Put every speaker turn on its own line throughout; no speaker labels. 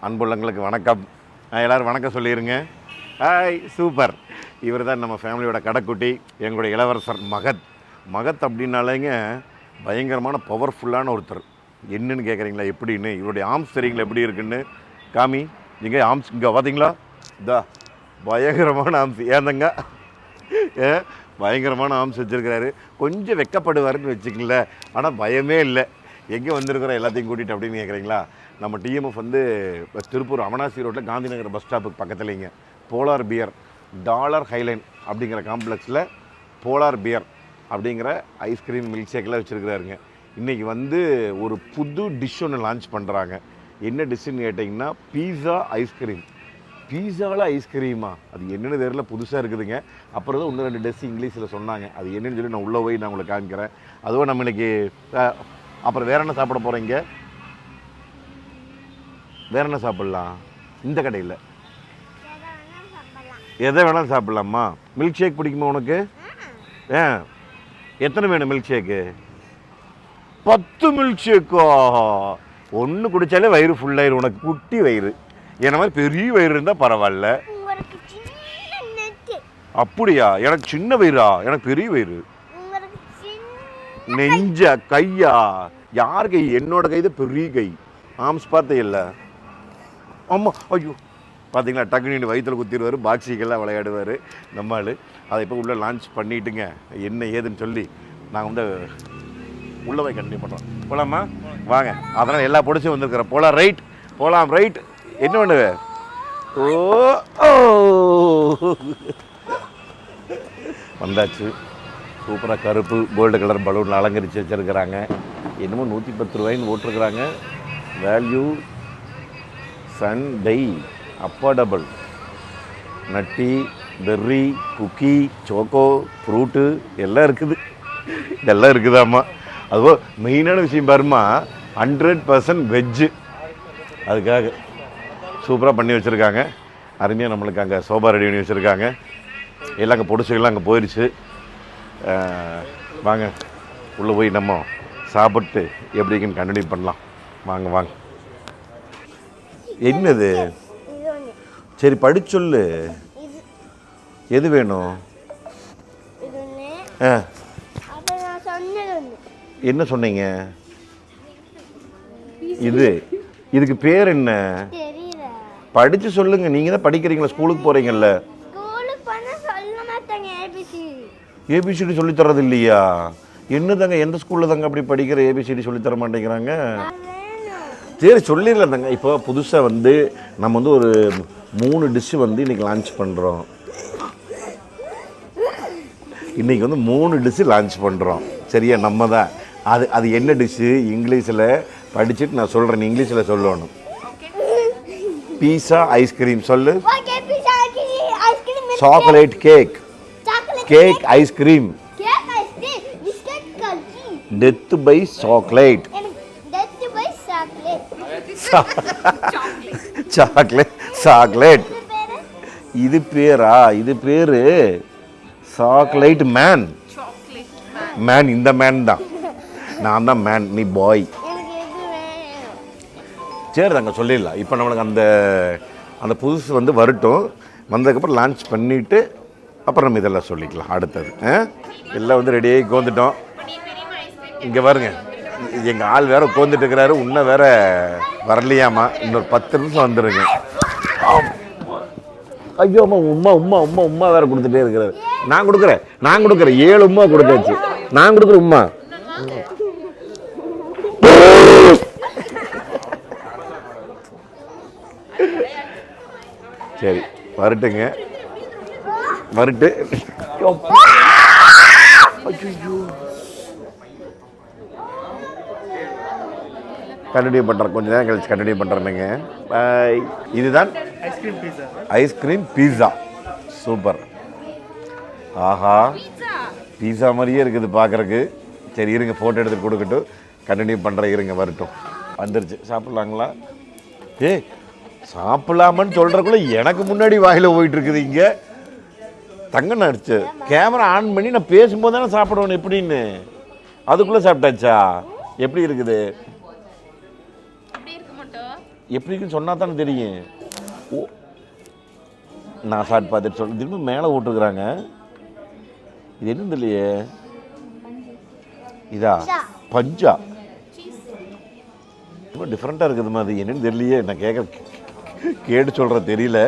அன்புள்ளங்களுக்கு வணக்கம். எல்லோரும் வணக்கம் சொல்லிடுங்க. Hi, super. இவர் தான் நம்ம ஃபேமிலியோட கடைக்குட்டி, எங்களுடைய இளவரசர் மகத் அப்படின்னாலேங்க பயங்கரமான பவர்ஃபுல்லான ஒருத்தர். என்னன்னு கேட்குறீங்களா? எப்படின்னு இவருடைய ஆர்ம்ஸ் தெரியுங்களா எப்படி இருக்குன்னு? காமி, நீங்கள் ஆர்ம்ஸ் இங்கே பார்த்தீங்களா? இதா பயங்கரமான ஆர்ம்ஸ். ஏந்தங்க பயங்கரமான ஆர்ம்ஸ் வச்சுருக்கிறாரு. கொஞ்சம் வெக்கப்படுவாருன்னு வச்சுக்கல, ஆனால் பயமே இல்லை. எங்கே வந்திருக்கிறோம் எல்லாத்தையும் கூட்டிகிட்டு அப்படின்னு கேட்குறீங்களா? நம்ம டிஎம்எஃப் வந்து திருப்பூர் அவனாசி ரோட்டில் காந்திநகர் பஸ் ஸ்டாப்புக்கு பக்கத்துலேங்க போலார் பியர் டாலர் ஹைலைன் அப்படிங்கிற காம்ப்ளெக்ஸில் போலார் பியர் அப்படிங்கிற ஐஸ்கிரீம் மில்க் ஷேக்கெலாம் வச்சுருக்கிறாருங்க. இன்றைக்கி வந்து ஒரு புது டிஷ் ஒன்று லான்ச் பண்ணுறாங்க. என்ன டிஷ்ஷுன்னு கேட்டிங்கன்னா பீஸா ஐஸ்கிரீம். பீஸாவில் ஐஸ்கிரீமா? அது என்னென்னு தெரியல, புதுசாக இருக்குதுங்க. அப்புறம் தான் இன்னும் 2 டிஷ் இங்கிலீஷில் சொன்னாங்க. அது என்னென்னு சொல்லி நான் உள்ளே போய் நான் உங்களுக்கு காமிக்கிறேன். அதுவும் நம்ம இன்றைக்கி அப்புறம் வேறு என்ன சாப்பிட போகிறீங்க? வேறு என்ன சாப்பிட்லாம்? இந்த கடையில் எதை வேணாலும் சாப்பிட்லாமா? மில்க் ஷேக் பிடிக்குமா உனக்கு? எத்தனை வேணும் மில்க் ஷேக்கு? 10 milk Sheikha? ஒன்று குடித்தாலே வயிறு ஃபுல்லாயிரும். உனக்கு குட்டி வயிறு, என்ன மாதிரி பெரிய வயிறு இருந்தால் பரவாயில்ல. அப்படியா? எனக்கு சின்ன வயிறா? எனக்கு பெரிய வயிறு. நெஞ்ச கையா? யார் கை? என்னோட கை தான் பெரிய கை. ஆம்ஸ் பார்த்தே இல்லை. ஆமாம், ஐயோ பார்த்தீங்களா, டக்குனு வயிற்றில் குத்திடுவார், பாக்ஸிக்கெல்லாம் விளையாடுவார் நம்ம ஆள். அதை இப்போ உள்ளே லான்ச் பண்ணிட்டுங்க என்ன ஏதுன்னு சொல்லி நாங்கள் வந்து உள்ளே போய் கண்டினியூ பண்ணுறோம். போகலாமா? வாங்க. அதனால் எல்லா பிடிச்சும் வந்துருக்குறோம். போகலாம், ரைட் போகலாம், ரைட். என்ன பண்ணுவ? ஓ வந்தாச்சு. சூப்பராக கருப்பு கோல்டு கலர் பலூனில் அலங்கரித்து வச்சுருக்கிறாங்க. என்னமோ 110 ரூபாயின்னு போட்டிருக்கிறாங்க. வேல்யூ சண்டை அஃபோர்டபுள். நட்டி, பெர்ரி, குக்கி, சோக்கோ, ஃப்ரூட்டு எல்லாம் இருக்குது. இதெல்லாம் இருக்குதாம்மா. அதுபோல் மெயினான விஷயம் பாருமா, 100% வெஜ்ஜு. அதுக்காக சூப்பராக பண்ணி வச்சுருக்காங்க. அருமையாக நம்மளுக்கு அங்கே சோபா ரெடி பண்ணி வச்சுருக்காங்க. எல்லாம் அங்கே பொடிச்சுகள்லாம் அங்கே போயிடுச்சு. வாங்க உள்ளே போய் நம்ம சாப்பிட்டு எப்படின்னு கண்டினியூ பண்ணலாம். வாங்க வாங்க. என்னது? சரி படிச்சு சொல்லு, எது வேணும்? என்ன சொன்னீங்க? இதுக்கு பேர் என்ன? படிச்சு சொல்லுங்க. நீங்க தான் படிக்கிறீங்களா, ஸ்கூலுக்கு போறீங்கல்ல. ஏபிசிடி சொல்லி தரது இல்லையா? என்ன தாங்க, எந்த ஸ்கூல்ல தாங்க அப்படி படிக்கிற ஏபிசிடி சொல்லி தர மாட்டேங்கிறாங்க? சரி சொல்லிடலாம் தாங்க. இப்போ புதுசாக வந்து நம்ம வந்து ஒரு 3 டிஷ்ஷு வந்து இன்றைக்கி லான்ச் பண்ணுறோம். இன்றைக்கி வந்து 3 டிஷ்ஷு லான்ச் பண்ணுறோம். சரியா? நம்ம தான் அது என்ன டிஷ்ஷு இங்கிலீஷில் படிச்சுட்டு நான் சொல்கிறேன். இங்கிலீஷில் சொல்லணும். பீஸா ஐஸ்கிரீம் சொல்லு. Chocolate cake. Cake ice cream. Death by chocolate. Chocolate. இது பேரா? இது பேரு சாக்லேட் மேன். மேன் இந்த மேன் தான். நான் தான் மேன், நீ பாய். சரி தாங்க சொல்லிடலாம். இப்போ நம்மளுக்கு அந்த புதுசு வந்து வரட்டும். வந்ததுக்கப்புறம் லான்ச் பண்ணிவிட்டு அப்புறம் நம்ம இதெல்லாம் சொல்லிக்கலாம். அடுத்தது எல்லாம் வந்து ரெடியாகி உட்காந்துட்டோம். இங்கே பாருங்க, எங்கள் ஆள் வேறு உட்காந்துட்டு இருக்கிறாரு. இன்னும் வேற வரலையாமா. இன்னொரு 10 நிமிஷம் வந்துடுங்க. ஐயோ அம்மா, உம்மா வேற கொடுத்துட்டே இருக்கிறாரு. நான் கொடுக்குறேன் 7 உம்மா கொடுத்தாச்சு. நான் கொடுக்குற உம்மா. சரி வரட்டுங்க, வரட்டு. கண்டினியூ பண்ணுறேன், கொஞ்சம் நேரம் கழிச்சு கண்டினியூ பண்ணுறேனுங்க. பாய். இதுதான் ஐஸ்கிரீம் பீஸா. சூப்பர். ஆஹா, பீஸா மாதிரியே இருக்குது பார்க்குறக்கு. சரி இருங்க, ஃபோட்டோ எடுத்து கொடுக்கட்டும். கண்டினியூ பண்ணுறேன், இருங்க வரட்டும். வந்துருச்சு. சாப்பிட்லாங்களா? சாப்பிடலாமான்னு சொல்கிறக்குள்ள எனக்கு முன்னாடி வாயில் போயிட்டு இருக்குது. இங்கே தங்க நடிச்சு கேமரா ஆன் பண்ணி நான் பேசும்போது தானே சாப்பிடணும் எப்படின்னு. அதுக்குள்ளே சாப்பிட்டாச்சா? எப்படி இருக்குது? எப்படின்னு சொன்னா தானே தெரியும். ஓ, நான் சாப்பிட்டு பார்த்துட்டு சொல்ல திரும்ப மேலே விட்டுருக்குறாங்க. இது என்னன்னு இல்லையே, இதா பஞ்சா, ரொம்ப டிஃப்ரெண்ட்டாக இருக்குதுமா. அது என்னன்னு தெரியலையே, நான் கேட்டு சொல்கிறேன் தெரியல.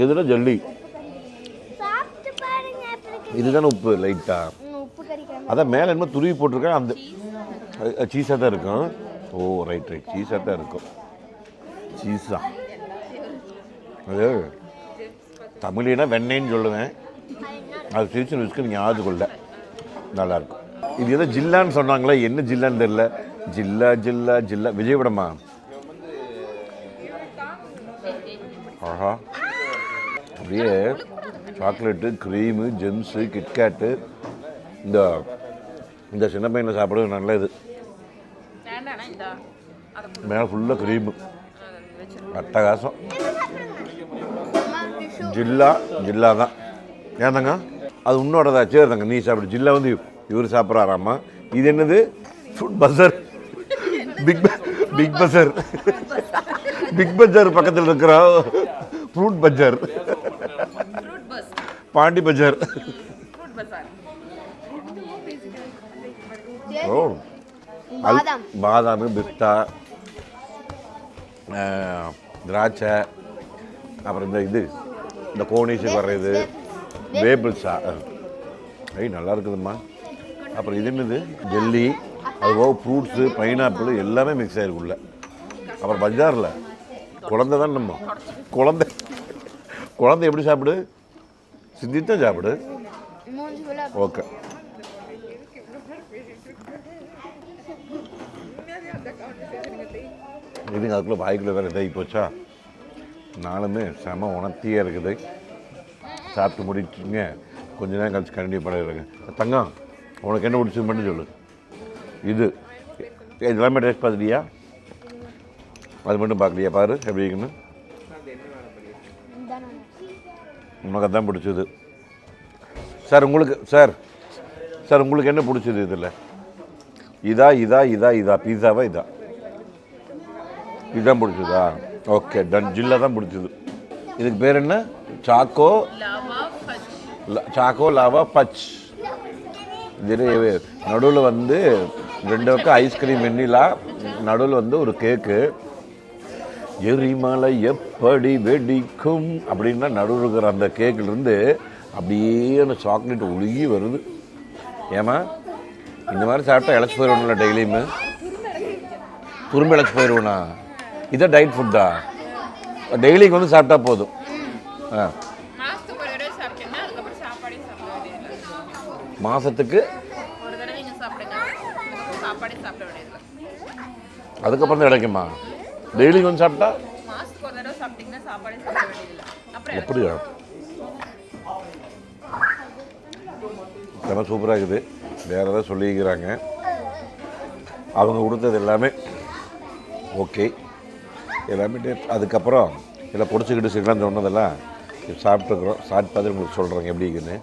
இதுதான் ஜல்லி, இதுதானே உப்பு லைட்டா. அதான் மேலே என்ன துருவி போட்டிருக்கேன், அந்த சீஸாக தான் இருக்கும். ஓ ரைட் ரைட், சீஸாக தான் இருக்கும். சீஸா அது தமிழ்னா வெண்ணெய்ன்னு சொல்லுவேன். அது சிரிச்சு வச்சுக்க நீங்கள் ஆது கொள்ள நல்லாயிருக்கும். இது எதோ ஜில்லான்னு சொன்னாங்களா, என்ன ஜில்லான்னு தெரியல. ஜில்லா ஜில்லா ஜில்லா விஜயபுரமா? ஆஹா, அப்படியே சாக்லேட்டு, க்ரீமு, ஜெம்ஸு, கிட்கேட்டு. இந்த சின்ன பையனை சாப்பிடுறது நல்லது. மேலே ஃபுல்லாக க்ரீமு, அட்டகாசம். ஜில்லா ஜில்லா தான். ஏந்தாங்க அது உன்னோடதா? சரிதாங்க, நீ சாப்பிடு. ஜில்லா வந்து இவர் சாப்பிட்றாராம்மா. இது என்னது? ஃப்ரூட் பஜார். பிக் பஜார், பிக் பஜார் பக்கத்தில் இருக்கிற ஃப்ரூட் பஜார், பாண்டி பஜார். ஓ, பாதாம், பிஸ்தா, திராட்சை, அப்புறம் இந்த கோனிஸுக்கு வர்றது வேபிள்ஸா. நல்லா இருக்குதும்மா. அப்புறம் இது என்னது? ஜெல்லி, அதுபோக ஃப்ரூட்ஸு, பைனாப்பிள் எல்லாமே மிக்ஸ் ஆகிருக்குள்ள. அப்புறம் பஜாரில் குழந்தை தான் நம்ம குழந்தை எப்படி சாப்பிடு? சிந்தித்தான் சாப்பிடு. ஓகே, இதுங்க அதுக்குள்ளே வாய்க்குள்ளே வேறு இதாகி போச்சா. நானுமே செம உணர்த்தியாக இருக்குது. சாப்பிட்டு முடிச்சுங்க, கொஞ்ச நேரம் கழிச்சு கண்டிப்பாக பழகிறேங்க. தங்கம், உனக்கு என்ன பிடிச்சது மட்டும் சொல்லு. இது எல்லாமே டேஸ்ட் பார்த்துட்டியா? அது மட்டும் பார்க்கலையா? பாரு எப்படி இருக்குன்னு. உனக்கு அதான் பிடிச்சது. சார் உங்களுக்கு சார் உங்களுக்கு என்ன பிடிச்சது இதில்? இதா பீஸாவா? இதுதான் பிடிச்சதா? Okay done. ஜில்லா தான் பிடிச்சது. இதுக்கு பேர் என்ன? சாக்கோ லாவா பச். இது நடுவில் வந்து 2 பக்கம் ஐஸ்கிரீம், வெண்ணிலா, நடுவில் வந்து ஒரு கேக்கு. எரிமலை எப்படி வெடிக்கும் அப்படின்னா நடுவில் இருக்கிற அந்த கேக்கிலிருந்து அப்படியே அந்த சாக்லேட் ஒழுகி வருது. ஏமா இந்த மாதிரி சாப்பிட்டா இழைச்சி போயிடுவோம்ல? டெய்லியுமே துரும்பு இழைச்சி போயிடுவோண்ணா? இதான் டயட் ஃபுட்டா? டெய்லிக்கு வந்து சாப்பிட்டா போதும். மாதத்துக்கு அதுக்கப்புறம் தான் கிடைக்குமா? டெய்லிக்கு வந்து சாப்பிட்டா எப்படியா? ரொம்ப சூப்பராக இருக்குது. வேறு ஏதாவது சொல்லிக்கிறாங்க. அவங்க கொடுத்தது எல்லாமே ஓகே, எல்லாமே. அதுக்கப்புறம் இதில் பிடிச்சிக்கிட்டு சிக்கலான்னு சொன்னதெல்லாம் சாப்பிட்டுருக்குறோம். சாப்பிட்டு பார்த்து உங்களுக்கு சொல்கிறேங்க எப்படி இருக்குன்னு.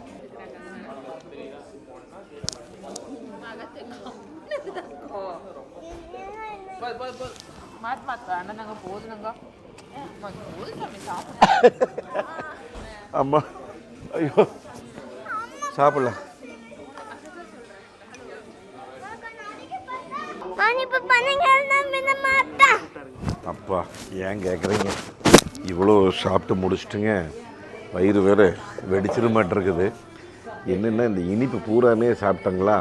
அம்மா ஐயோ சாப்பிடல. அப்பா ஏன் கேட்குறீங்க? இவ்வளோ சாப்பிட்டு முடிச்சுட்டுங்க, வயிறு வேறு வெடிச்சிட மாட்டிருக்குது. என்னென்னா இந்த இனிப்பு பூராமே சாப்பிட்டாங்களா,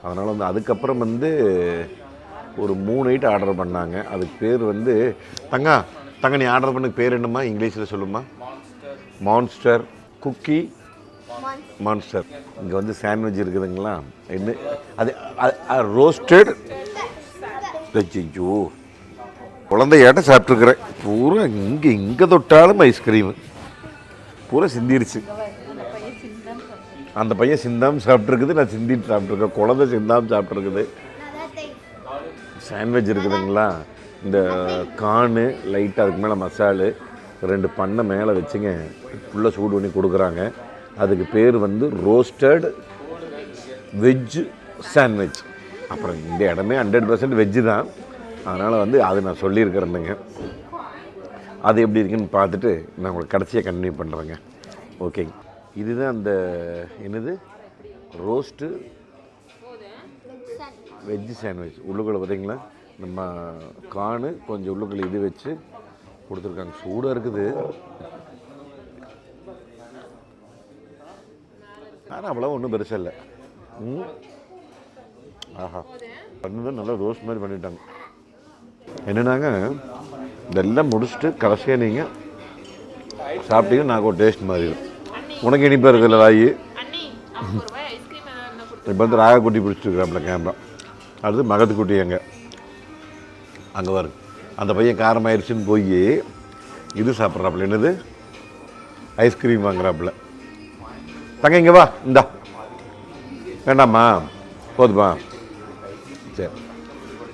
அதனால் வந்து அதுக்கப்புறம் வந்து ஒரு 3 ஐட்டம் ஆர்டர் பண்ணாங்க. அதுக்கு பேர் வந்து தங்க நீ ஆர்டர் பண்ண பேர் என்னம்மா? இங்கிலீஷில் சொல்லுமா. Monster cookie monster. இங்கே வந்து சாண்ட்விச் இருக்குதுங்களா, என்ன அது ரோஸ்டட். ஐயோ குழந்தையாட்ட சாப்பிட்ருக்குறேன். பூரா இங்கே தொட்டாலும் ஐஸ்கிரீமு பூரா சிந்திருச்சு. அந்த பையன் சிந்தாமல் சாப்பிட்ருக்குது, நான் சிந்திட்டு சாப்பிட்ருக்கேன். குழந்தை சிந்தாமல் சாப்பிட்ருக்குது. சாண்ட்விச் இருக்குதுங்களா, இந்த கார்னு லைட்டாக அதுக்கு மேலே மசாலு 2 பண்ணை மேலே வச்சுங்க ஃபுல்லாக சூடு பண்ணி கொடுக்குறாங்க. அதுக்கு பேர் வந்து ரோஸ்டட் வெஜ் சாண்ட்விச். அப்புறம் இந்த இடமே 100% வெஜ்ஜு தான். அதனால் வந்து அது நான் சொல்லியிருக்கிறேன்னுங்க. அது எப்படி இருக்குன்னு பார்த்துட்டு நான் உங்களுக்கு கடைசியாக கண்டினியூ பண்ணுறேங்க. ஓகேங்க. இதுதான் அந்த என்னது ரோஸ்ட்டு வெஜ்ஜு சாண்ட்விச். உள்ளுக்குள்ளே பார்த்தீங்களா நம்ம கார்னு கொஞ்சம் உள்ளுக்குள்ளே இது வச்சு கொடுத்துருக்காங்க. சூடாக இருக்குது. ஆனால் அவ்வளோ ஒன்றும் பெருசாக இல்லை. ஆஹா பண்ணதான் நல்லா ரோஸ்ட் மாதிரி பண்ணிட்டாங்க. என்னன்னாங்க இதெல்லாம் முடிச்சுட்டு கடைசியாக நீங்கள் சாப்பிட்டீங்கன்னா நாங்கள் ஒரு டேஸ்ட் மாதிரி இருக்கும். உனக்கு இனிப்பாக இருக்குல்ல ராயி. இப்போ வந்து ராக குட்டி பிடிச்சிருக்கிறாப்புல கேமரா. அடுத்து மகத்து குட்டி அங்கே வரும். அந்த பையன் காரமாயிருச்சுன்னு போய் இது சாப்பிட்றாப்புல. என்னது ஐஸ்கிரீம் வாங்குறாப்புல. தங்க இங்கே வா. இந்தா வேண்டாம்மா போதுமா? சரி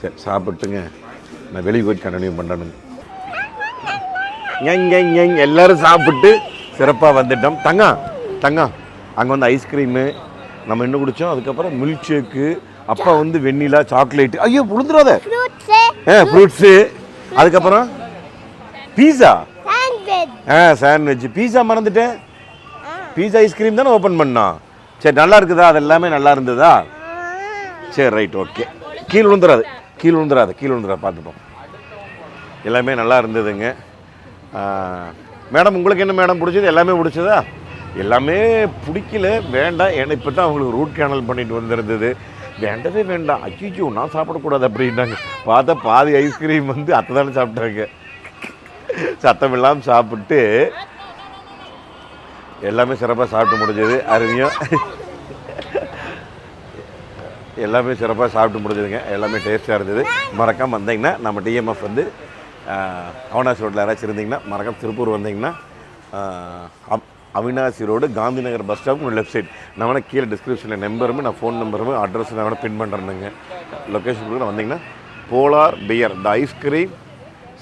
சரி சாப்பிட்டுங்க. நான் வெளியே போய்ட்டு கண்டினியூ பண்ணணுங்க. எல்லோரும் சாப்பிட்டு சிறப்பாக வந்துட்டோம். தங்கம் அங்கே வந்து ஐஸ்கிரீமு நம்ம என்ன குடித்தோம். அதுக்கப்புறம் மில்க் ஷேக்கு, அப்பா வந்து வெண்ணிலா சாக்லேட்டு. ஐயோ விழுந்துடாத. ஃப்ரூட்ஸு. அதுக்கப்புறம் பீஸா சாண்ட்விச். பீஸா மறந்துட்டேன். பீஸா ஐஸ்கிரீம் தானே ஓப்பன் பண்ணோம். சரி நல்லா இருக்குதா? அது எல்லாமே நல்லா இருந்ததா? சரி ரைட் ஓகே. கீழே விழுந்துடாது பார்த்துப்போம். எல்லாமே நல்லா இருந்ததுங்க. மேடம் உங்களுக்கு என்ன மேடம் பிடிச்சது? எல்லாமே பிடிச்சதா? எல்லாமே பிடிக்கல வேண்டாம். ஏன்னா இப்போ தான் அவங்களுக்கு ரூட் கேனல் பண்ணிட்டு வந்துருந்தது. வேண்டவே வேண்டாம். அச்சிச்சோ நான் சாப்பிடக்கூடாது அப்படின்னாங்க. பார்த்தா பாதி ஐஸ்கிரீம் வந்து அத்தை தானே சாப்பிட்டாங்க. சத்தம் இல்லாமல் சாப்பிட்டு எல்லாமே சிறப்பாக சாப்பிட்டு முடிஞ்சது. அருமையாக எல்லாமே சிறப்பாக சாப்பிட்டு முடிஞ்சதுங்க. எல்லாமே டேஸ்ட்டாக இருந்தது. மறக்காமல் வந்தீங்கன்னா நம்ம டிஎம்எஃப் வந்து அவினாசி ரோட்டில் யாராச்சும் இருந்தீங்கன்னா மறக்காம திருப்பூர் வந்தீங்கன்னா Avinashi road Gandhi Nagar bus stop left side. நான் வேணால் கீழே டிஸ்கிரிப்ஷனில் நம்பருமே நான் ஃபோன் நம்பருமே அட்ரஸ் நான் வேணால் பின் பண்ணுறேங்க. லொக்கேஷன் கூட வந்தீங்கன்னா Polar Bear the ice cream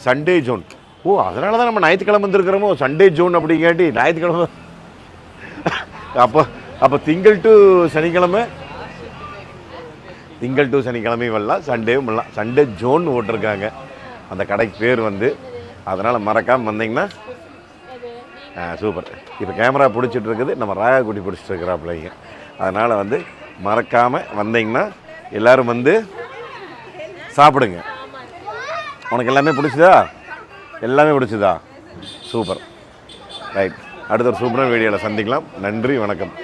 Sunday zone. ஓ அதனால தான் நம்ம ஞாயிற்றுக்கிழமை வந்துருக்கிறோமோ சண்டே ஜோன் அப்படிங்காட்டி ஞாயிற்றுக்கிழமை. அப்போ திங்கள் டு சனிக்கிழமையும் வரலாம், சண்டேவும் வரலாம். சண்டே ஜோன் ஓட்டிருக்காங்க அந்த கடைக்கு பேர் வந்து. அதனால் மறக்காமல் வந்தீங்கன்னா சூப்பர். இப்போ கேமரா பிடிச்சிட்டு இருக்குது நம்ம ராயா குட்டி பிடிச்சிட்டு இருக்கிறாப்பிள்ளைங்க. அதனால் வந்து மறக்காமல் வந்தீங்கன்னா எல்லோரும் வந்து சாப்பிடுங்க. உனக்கு எல்லாமே பிடிச்சதா? எல்லாமே பிடிச்சதா? Super right. அடுத்த ஒரு சூப்பரான வீடியோவில் சந்திக்கலாம். நன்றி வணக்கம்.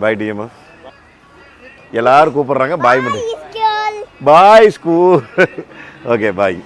பாய் டிஎம்எஃப். எல்லாரும் கூப்பிட்றாங்க பாய் மட்டும். Boy school. Okay bye.